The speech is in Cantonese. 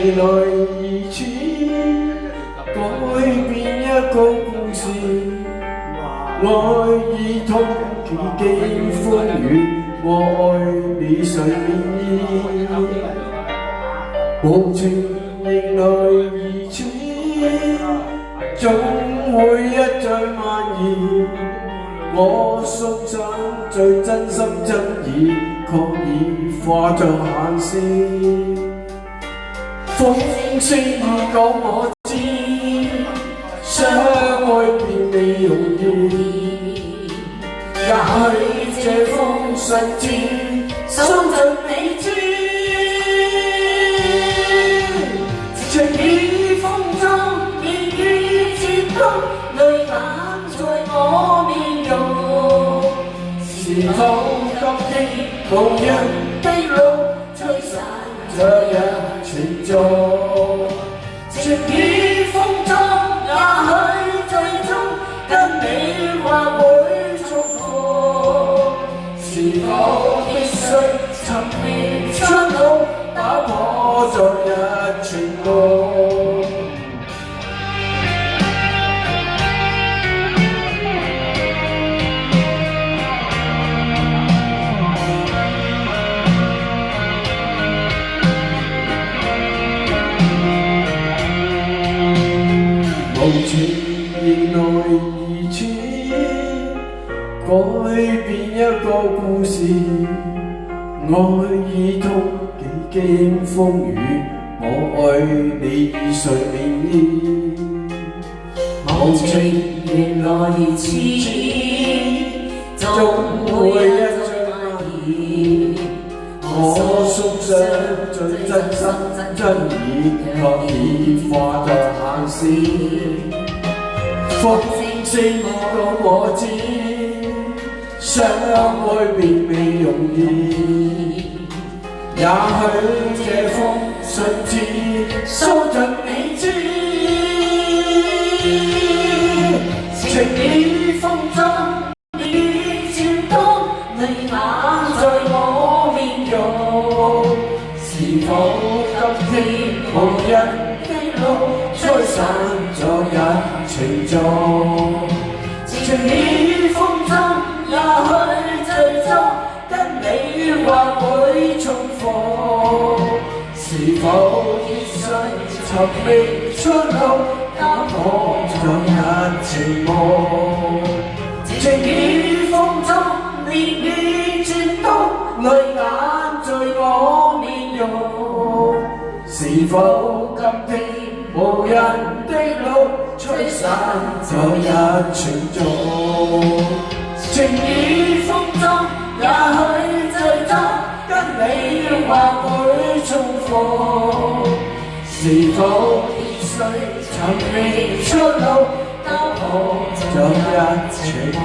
原來如此，改變一個故事。愛已通幾經風雨，我愛你誰願意？無情迎來如此，總會一再蔓延。我送上最真心真意，確已化作眼線。風聲已講我知，相愛便未容易。也許這封信紙收盡你知，情已風中言語漸通，淚眼在我面容。是否今天無人的路，吹散這一情衷？情已風中，也許最終跟你或會重逢。是否必須尋覓出路，打破昨日情夢？無情原來如此，改變一個故事。愛已通幾經風雨，我愛你已誰願意？無情原來如此，總會一再蔓延。我送上最真心真意，確已化作眼線。風聲已講我知，相愛便未容易。也許這封信紙收盡你知，情已風中已漸通，淚眼在我面容。是否今天無人的路，吹散昨日情衷？情已風中，也許最終跟你或會重逢。是否必須尋覓出路，打破昨日情夢？情已風中，年已轉動，淚眼在我面容。是否今天無人的路，吹散昨日情衷？情已風中，也許最終跟你或會重逢。是否必須尋覓出路，打破昨日情夢？